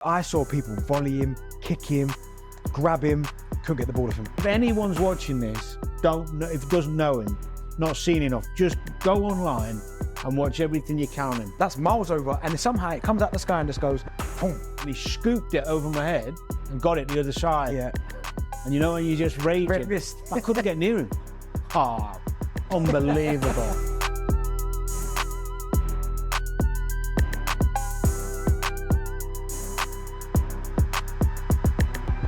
I saw people volley him, kick him, grab him, couldn't get the ball off him. If anyone's watching this, if doesn't know him, not seen enough, just go online and watch everything you can him. That's miles over, and somehow it comes out the sky and just goes, boom. And he scooped it over my head and got it the other side. Yeah. And you know when you just raging, I couldn't get near him. Ah, unbelievable.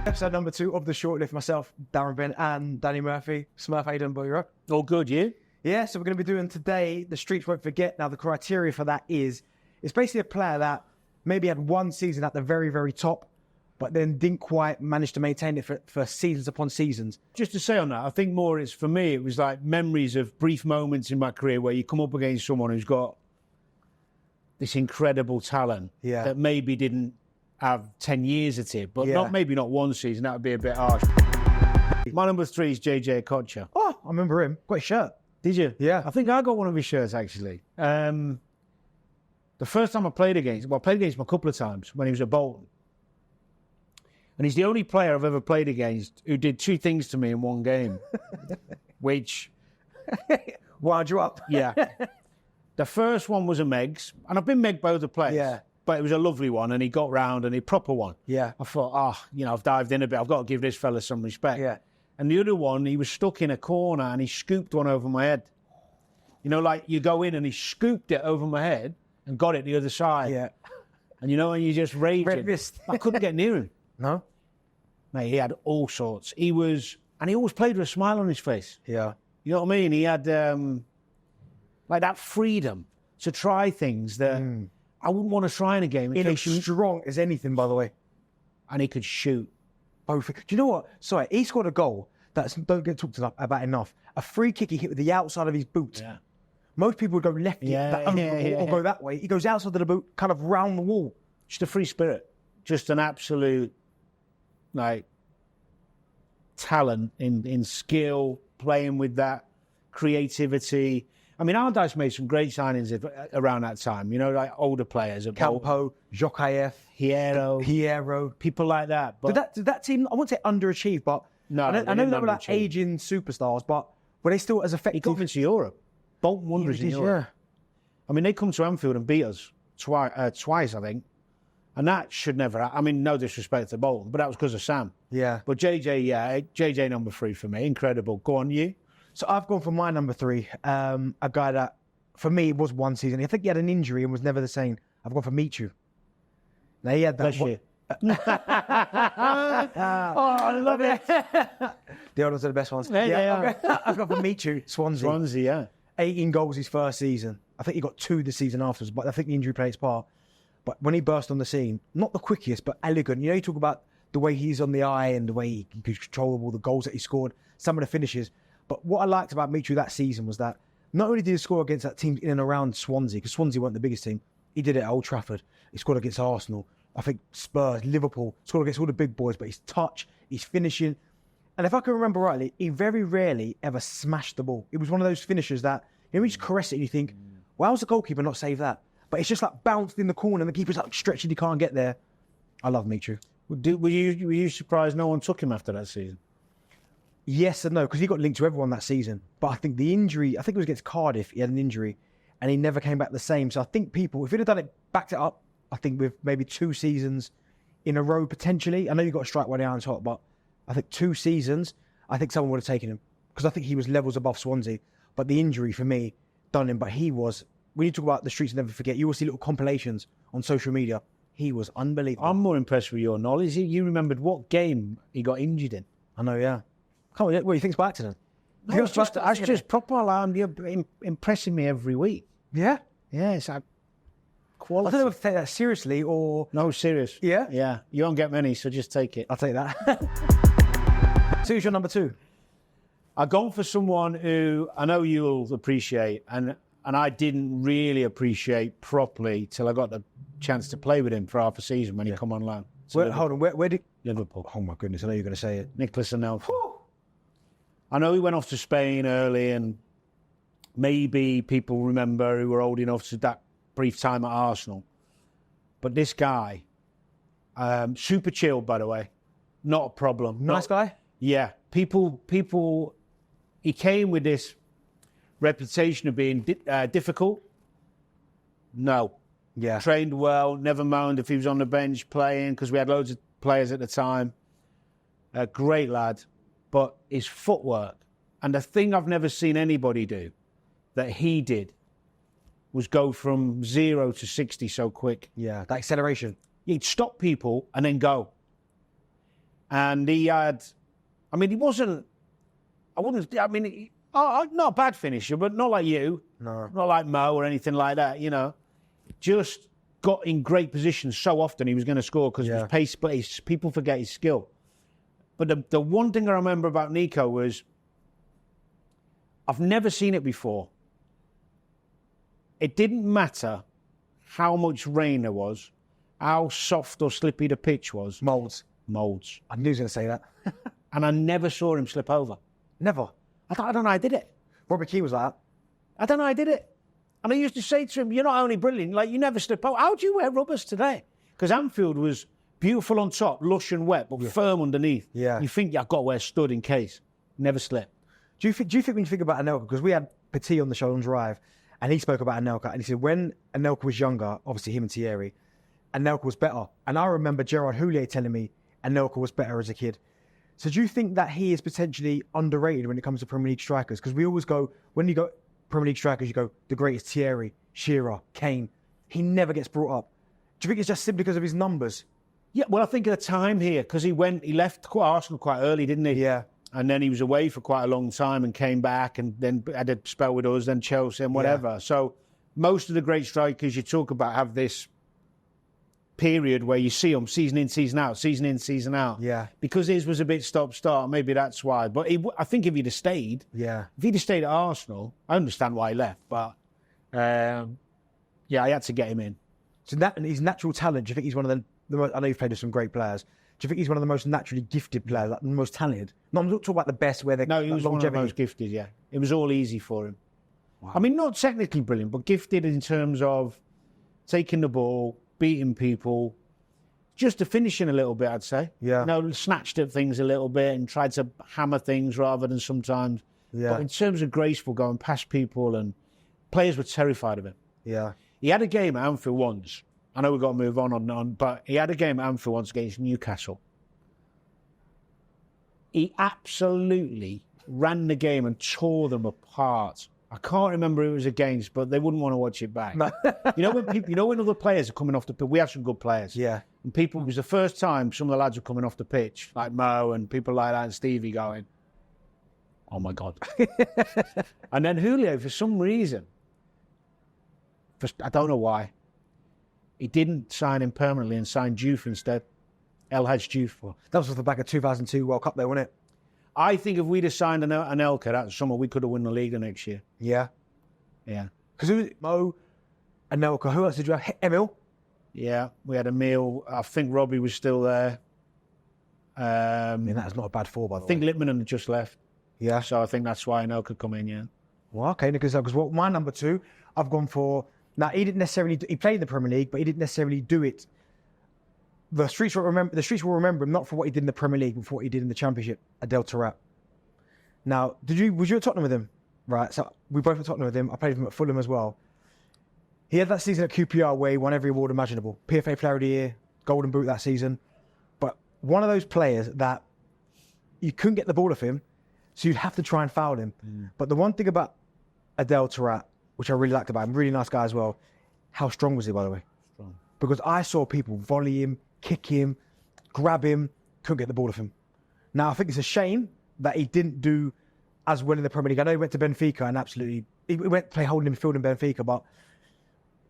Episode number 2 of the Shortlist, myself, Darren Bent and Danny Murphy. Smurf, how you doing, boy? You right? All good, you? Yeah, so we're going to be doing today The Streets Won't Forget. Now, the criteria for that is, it's basically a player that maybe had one season at the very, very top, but then didn't quite manage to maintain it for seasons upon seasons. Just to say on that, I think more it's, for me, it was like memories of brief moments in my career where you come up against someone who's got this incredible talent that maybe didn't have 10 years at it, but maybe not one season. That would be a bit harsh. My number 3 is Jay Okocha. Oh, I remember him. Got his shirt. Did you? Yeah. I think I got one of his shirts, actually. The first time I played against him, I played against him a couple of times when he was at Bolton. And he's the only player I've ever played against who did 2 things to me in one game, which wound you up. Yeah. The first one was a Megs, and I've been Meg by other players. Yeah. But it was a lovely one, and he got round, and a proper one. Yeah. I thought, I've dived in a bit. I've got to give this fella some respect. Yeah. And the other one, he was stuck in a corner, and he scooped one over my head. You know, like you go in, and he scooped it over my head and got it the other side. Yeah. And you know, when you just raging. I couldn't get near him. No? Mate, he had all sorts. And he always played with a smile on his face. Yeah. You know what I mean? He had, like that freedom to try things that... I wouldn't want to try in a game. He looks strong as anything, by the way. And he could shoot. Both. Do you know what? Sorry, he scored a goal that don't get talked about enough. A free kick he hit with the outside of his boot. Yeah. Most people would go left or go that way. He goes outside of the boot, kind of round the wall. Just a free spirit. Just an absolute, like, talent in skill, playing with that creativity. I mean, Aldice made some great signings around that time, you know, like older players. Campo, Jokaev, Hierro, people like that. But did that team, I wouldn't say underachieve, but no, I know they were like aging superstars, but were they still as effective? He got into Europe. Bolton Wanderers in Europe. Yeah. I mean, they come to Anfield and beat us twice, I think. And that should never happen. I mean, no disrespect to Bolton, but that was because of Sam. Yeah. But JJ number 3 for me. Incredible. Go on, you. So I've gone for my number 3, a guy that, for me, was one season. I think he had an injury and was never the same. I've gone for Michu. Now, he had that... I love it. The others are the best ones. Yeah. I've gone for Michu, Swansea. Swansea, yeah. 18 goals his first season. I think he got 2 the season afterwards, but I think the injury played its part. But when he burst on the scene, not the quickest, but elegant. You know, you talk about the way he's on the eye and the way he can control all the goals that he scored, some of the finishes. But what I liked about Michu that season was that not only did he score against that team in and around Swansea, because Swansea weren't the biggest team, he did it at Old Trafford. He scored against Arsenal, I think Spurs, Liverpool, scored against all the big boys, but his touch, his finishing. And if I can remember rightly, he very rarely ever smashed the ball. It was one of those finishers that, you know, you just caress it and you think, why was the goalkeeper not save that? But it's just like bounced in the corner and the keeper's like stretching, he can't get there. I love Michu. Were you surprised no one took him after that season? Yes and no, because he got linked to everyone that season. But I think the injury, I think it was against Cardiff, he had an injury, and he never came back the same. So I think people, if he'd have done it, backed it up, I think with maybe 2 seasons in a row potentially. I know you got to strike while the iron's hot, but I think 2 seasons, I think someone would have taken him. Because I think he was levels above Swansea. But the injury for me done him. But he was, when you talk about the streets never forget, you will see little compilations on social media. He was unbelievable. I'm more impressed with your knowledge. You remembered what game he got injured in. I know, yeah. Come on, what, you think's by accident? No, it's just proper alarm. You're impressing me every week. Yeah? Yeah, it's like quality. I don't know if to take that seriously or... No, serious. Yeah? Yeah. You won't get many, so just take it. I'll take that. So who's your number 2? I've gone for someone who I know you'll appreciate, and I didn't really appreciate properly till I got the chance to play with him for half a season when he come on loan. Hold on, where did... Liverpool. Oh my goodness, I know you're going to say it. Nicolas Anelka. I know he went off to Spain early, and maybe people remember who were old enough to that brief time at Arsenal. But this guy Super chilled, by the way. Not a problem. Nice guy? Yeah. People, he came with this reputation of being difficult. No. Yeah. Trained well, never moaned if he was on the bench playing, because we had loads of players at the time. A great lad. But his footwork, and the thing I've never seen anybody do that he did, was go from 0 to 60 so quick. Yeah, that acceleration. He'd stop people and then go. And he had, I mean, he wasn't, not a bad finisher, but not like you. No. Not like Mo or anything like that, you know. Just got in great positions so often he was going to score because of his pace, but people forget his skill. But the one thing I remember about Nico was, I've never seen it before. It didn't matter how much rain there was, how soft or slippy the pitch was. Molds. I knew he was going to say that. And I never saw him slip over. Never. I don't know how I did it. Robbie Keane was like that. I don't know how I did it. And I used to say to him, you're not only brilliant, like you never slip over. How do you wear rubbers today? Because Anfield was beautiful on top, lush and wet, but firm underneath. Yeah. You think I've got to wear stud in case. Never slip. Do you think when you think about Anelka, because we had Petit on the show on Drive, and he spoke about Anelka, and he said when Anelka was younger, obviously him and Thierry, Anelka was better. And I remember Gerard Houllier telling me Anelka was better as a kid. So do you think that he is potentially underrated when it comes to Premier League strikers? Because we always go, when you go Premier League strikers, you go, the greatest Thierry, Shearer, Kane. He never gets brought up. Do you think it's just simply because of his numbers? Yeah, well, I think at the time here, because he left Arsenal quite early, didn't he? Yeah. And then he was away for quite a long time and came back and then had a spell with us, then Chelsea and whatever. Yeah. So most of the great strikers you talk about have this period where you see them season in, season out, season in, season out. Yeah. Because his was a bit stop-start, maybe that's why. But I think if he'd have stayed, if he'd have stayed at Arsenal, I understand why he left. But, I had to get him in. So his natural talent, do you think he's one of the most, I know you've played with some great players, do you think he's one of the most naturally gifted players, like the most talented? No, I'm not talking about the best where they're No, he was one of the most gifted, yeah. It was all easy for him. Wow. I mean, not technically brilliant, but gifted in terms of taking the ball, beating people, just to finishing a little bit, I'd say. Yeah. You know, snatched at things a little bit and tried to hammer things rather than sometimes. Yeah. But in terms of graceful, going past people, and players were terrified of him. Yeah. He had a game at Anfield once. I know we've got to move on, but he had a game at Anfield once against Newcastle. He absolutely ran the game and tore them apart. I can't remember who it was against, but they wouldn't want to watch it back. when other players are coming off the pitch, we had some good players. Yeah. And it was the first time some of the lads were coming off the pitch, like Mo and people like that, and Stevie going, oh my God. And then Julio, for some reason, I don't know why, he didn't sign him permanently and signed Diouf instead. El Hadj Diouf. That was off the back of 2002 World Cup, though, wasn't it? I think if we'd have signed Anelka that summer, we could have won the league the next year. Yeah. Yeah. Because Mo, Anelka, who else did you have? Emil? Yeah, we had Emil. I think Robbie was still there. I mean, that's not a bad four, by the way. I think Lippmann had just left. Yeah. So I think that's why Anelka come in, yeah. Well, okay, Nicolas, because my number two, I've gone for... Now, he didn't necessarily... He played in the Premier League, but he didn't necessarily do it. The streets will remember him not for what he did in the Premier League, but for what he did in the Championship. Adel Taarabt. Now, was you at Tottenham with him? Right, so we both at Tottenham with him. I played with him at Fulham as well. He had that season at QPR where he won every award imaginable. PFA Player of the Year, Golden Boot that season. But one of those players that you couldn't get the ball off him, so you'd have to try and foul him. But the one thing about Adel Taarabt, which I really liked about him, really nice guy as well, how strong was he, by the way? Strong. Because I saw people volley him, kick him, grab him, couldn't get the ball off him. Now, I think it's a shame that he didn't do as well in the Premier League. I know he went to Benfica and he went to play holding midfield in Benfica, but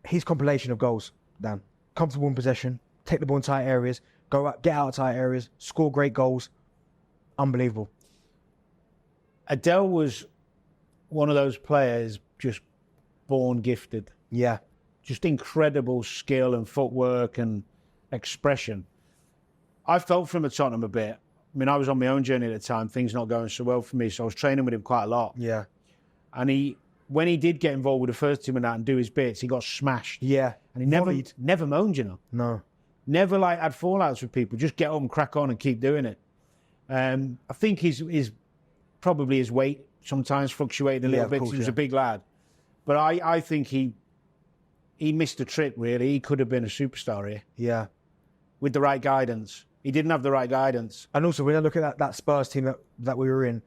his compilation of goals, Dan, comfortable in possession, take the ball in tight areas, go out, get out of tight areas, score great goals, unbelievable. Adel was one of those players just born gifted. Yeah. Just incredible skill and footwork and expression. I felt for him at Tottenham a bit. I mean, I was on my own journey at the time, things not going so well for me, so I was training with him quite a lot. Yeah. And when he did get involved with the first team and that and do his bits, he got smashed. Yeah. And he never moaned, you know. No. Never like had fallouts with people. Just get on, crack on, and keep doing it. I think his probably his weight sometimes fluctuated a little bit. He was a big lad, but I think he missed a trick. Really, he could have been a superstar here. Yeah, with the right guidance. He didn't have the right guidance. And also, when I look at that Spurs team that we were in,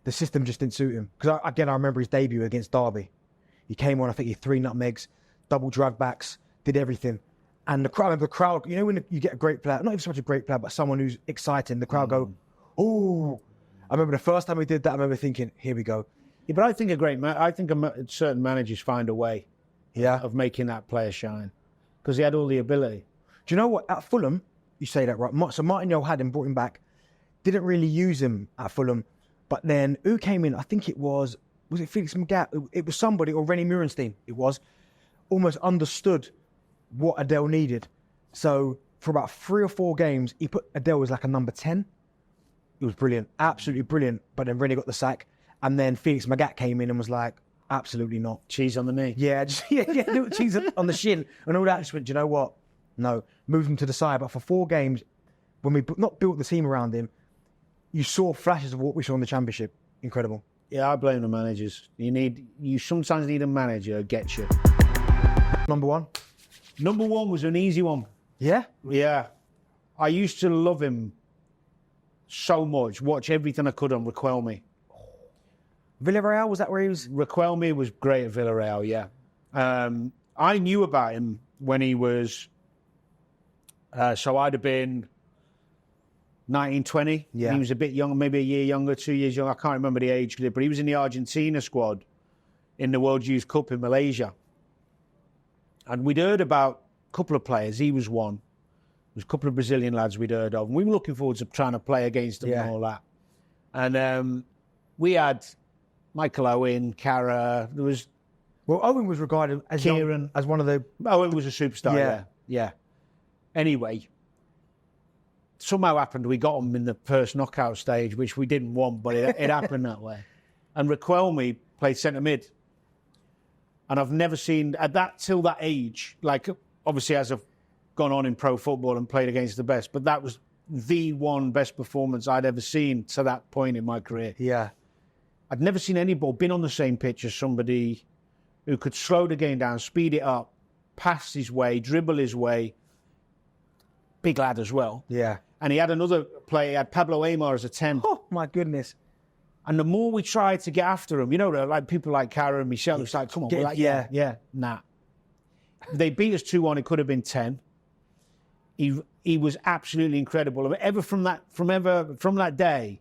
the system just didn't suit him. Because I remember his debut against Derby. He came on, I think he had 3 nutmegs, double drag backs, did everything. And I remember the crowd, you know, when you get a great player, not even so much a great player, but someone who's exciting, the crowd go, oh. I remember the first time we did that, I remember thinking, here we go. Yeah, but I think certain managers find a way of making that player shine. Because he had all the ability. Do you know what? At Fulham, you say that right. So Martin had him, brought him back, didn't really use him at Fulham. But then who came in? I think it was it Felix Magath? It was somebody, or Rennie Murenstein. It was almost understood what Adel needed. So for about 3 or 4 games, he put Adel as like a number 10. It was brilliant, absolutely brilliant. But then Rennie got the sack, and then Felix Magath came in and was like, absolutely not. Cheese on the knee. Yeah, little cheese on the shin and all that. Just went, do you know what? No, moved him to the side. But for 4 games, when we not built the team around him, you saw flashes of what we saw in the Championship. Incredible. Yeah, I blame the managers. You sometimes need a manager who gets you. Number 1? Number 1 was an easy one. Yeah? Yeah. I used to love him so much. Watch everything I could on Riquelme. Villarreal, was that where he was? Riquelme was great at Villarreal, yeah. I knew about him when he was... so I'd have been 19, 20. Yeah. He was a bit younger, maybe a year younger, 2 years younger. I can't remember the age, but he was in the Argentina squad in the World Youth Cup in Malaysia. And we'd heard about a couple of players. He was one. There was a couple of Brazilian lads we'd heard of. And we were looking forward to trying to play against them and all that. And we had Michael Owen, Cara. There was... Well, Owen was regarded as Kieran. As one of the... Owen was a superstar, yeah. Anyway, somehow happened we got him in the first knockout stage, which we didn't want, but it happened that way. And Riquelme played centre mid. And I've never seen, till that age, like, obviously as I've gone on in pro football and played against the best, but that was the one best performance I'd ever seen to that point in my career. Yeah. I'd never seen any ball, been on the same pitch as somebody who could slow the game down, speed it up, pass his way, dribble his way. Big lad as well. Yeah. And he had another player, he had Pablo Aimar as a 10. Oh, my goodness. And the more we tried to get after him, you know, like people like Cara and Michel, it's like, come on, we're like, yeah, nah. They beat us 2-1, it could have been 10. He was absolutely incredible. From that day,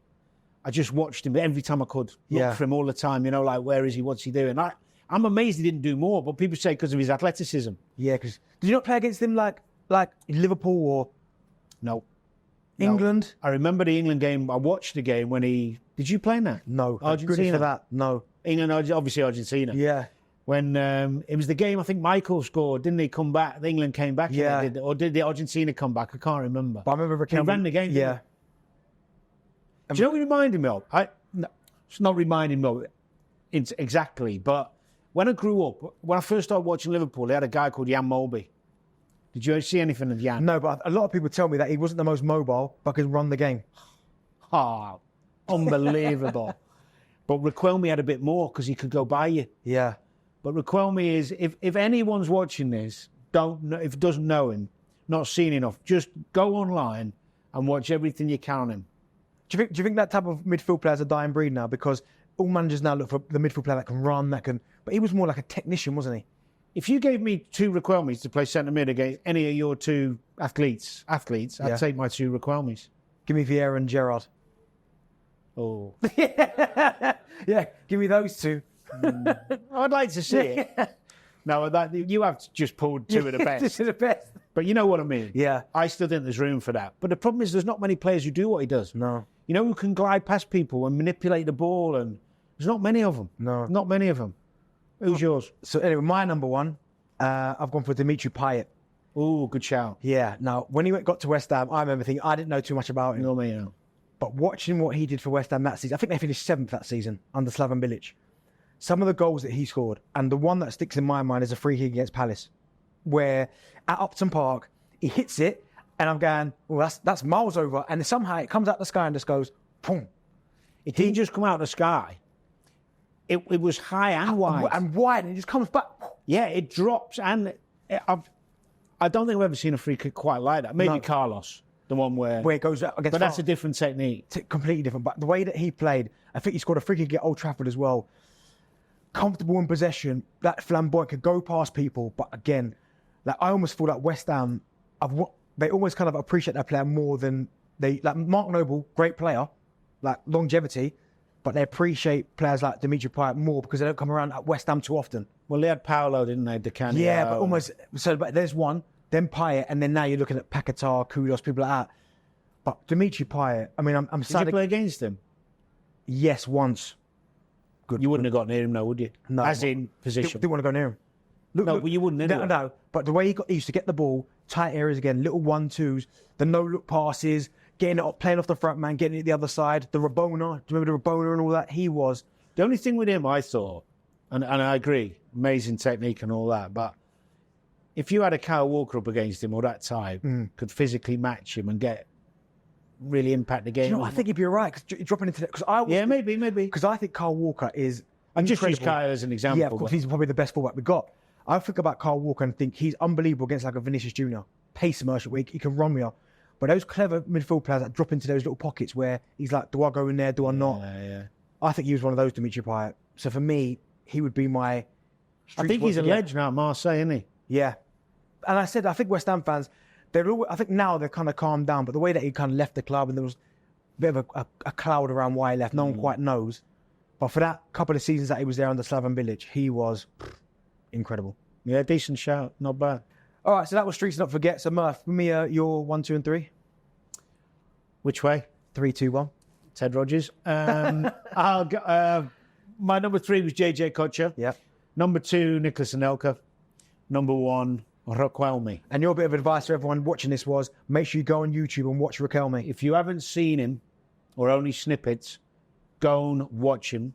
I just watched him every time I could. Look for him all the time, you know, like, where is he, what's he doing? I'm amazed he didn't do more, but people say because of his athleticism. Yeah, because did you not play against him like in Liverpool or... No. England? I remember the England game. I watched the game when he... Did you play in that? No. Argentina? For that? No. England, obviously Argentina. Yeah. When it was the game, I think Michael scored, didn't he come back? England came back. Yeah. Or did the Argentina come back? I can't remember. But I remember Riquelme ran the game. Yeah. Do you know what it reminded me of? No, it's not reminding me of it exactly, but when I grew up, when I first started watching Liverpool, they had a guy called Jan Molby. Did you ever see anything of Jan? No, but a lot of people tell me that he wasn't the most mobile, but could run the game. Oh, unbelievable. But Riquelme had a bit more because he could go by you. Yeah. But Riquelme is, if anyone's watching this, if doesn't know him, not seen enough, just go online and watch everything you can on him. Do you think that type of midfield player is a dying breed now? Because all managers now look for the midfield player that can run, but he was more like a technician, wasn't he? If you gave me 2 Riquelmes to play centre mid against any of your 2 athletes, I'd take my 2 Riquelmes. Give me Vieira and Gerrard. Oh. Yeah, give me those 2. I'd like to see it. No, you have just pulled 2 of the best. This is the best. But you know what I mean. Yeah. I still think there's room for that. But the problem is there's not many players who do what he does. No. You know, who can glide past people and manipulate the ball, and there's not many of them. No. Not many of them. Who's yours? So anyway, my number 1, I've gone for Dimitri Payet. Oh, good shout. Yeah. Now, when he got to West Ham, I remember thinking, I didn't know too much about him. No, me, no. But watching what he did for West Ham that season, I think they finished 7th that season under Slaven Bilic. Some of the goals that he scored, and the one that sticks in my mind is a free kick against Palace, where at Upton Park, he hits it, And I'm going, well, that's miles over. And somehow it comes out the sky and just goes, boom. It didn't just come out of the sky. It was high and wide. And wide, and it just comes back. Yeah, it drops. And I don't think I've ever seen a free kick quite like that. Maybe Carlos, the one where it goes against. But that's a different technique. Completely different. But the way that he played, I think he scored a free kick at Old Trafford as well. Comfortable in possession, that flamboyant, could go past people. But again, like I almost feel like West Ham, they always kind of appreciate that player more than like Mark Noble, great player, like longevity, but they appreciate players like Dimitri Payet more because they don't come around at West Ham too often. Well, they had Paolo, didn't they? Decano. Yeah, but almost. So, but there's one, then Payet, and then now you're looking at Paquetá, Kudus, people like that. But Dimitri Payet, I mean, I'm sad. Did you play against him? Yes, once. Good. You wouldn't have got near him, though, would you? No. As in position. Didn't want to go near him. Well, you wouldn't anyway. No, but the way he used to get the ball, tight areas again, little 1-2s, the no-look passes, getting it up, playing off the front man, getting it the other side, the Rabona, do you remember the Rabona and all that? He was. The only thing with him, I thought, and I agree, amazing technique and all that, but if you had a Kyle Walker up against him or that type, could physically match him and really impact the game. Do you know, I think if you're right, because you're dropping into that. Yeah, maybe. Because I think Kyle Walker is. I'm just use Kyle as an example. Yeah, of course, he's probably the best fullback we got. I think about Kyle Walker and think he's unbelievable against like a Vinicius Jr. Pace commercial week. He can run me up. But those clever midfield players that drop into those little pockets where he's like, do I go in there? Do I not? Yeah. I think he was one of those, Dimitri Payet. So for me, he would be my. I think he's a legend now at Marseille, isn't he? Yeah. And I think West Ham fans, I think now they're kind of calmed down, but the way that he kind of left the club and there was a bit of a cloud around why he left, no one quite knows. But for that couple of seasons that he was there under Slaven Bilic, he was incredible. Yeah, decent shout. Not bad. All right, so that was Streets Not Forget. So Murph, give me your 1, 2, and 3. Which way? 3, 2, 1. Ted Rogers. I'll go, my number 3 was Jay Okocha. Yeah. Number 2, Nicolas Anelka. Number 1, Riquelme. And your bit of advice to everyone watching this was, make sure you go on YouTube and watch Riquelme. If you haven't seen him, or only snippets, go and watch him.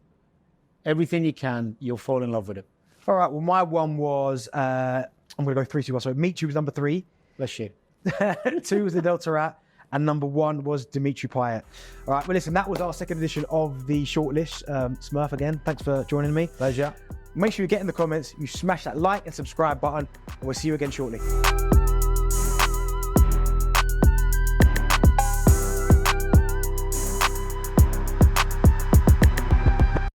Everything you can, you'll fall in love with him. All right, well, my one was, I'm going to go 3, 2, 1. So Michu was number 3. Bless you. 2 was Adel Taarabt. And number 1 was Dimitri Payet. All right, well, listen, that was our second edition of the Shortlist. Smurf, again, thanks for joining me. Pleasure. Make sure you get in the comments, you smash that like and subscribe button, and we'll see you again shortly.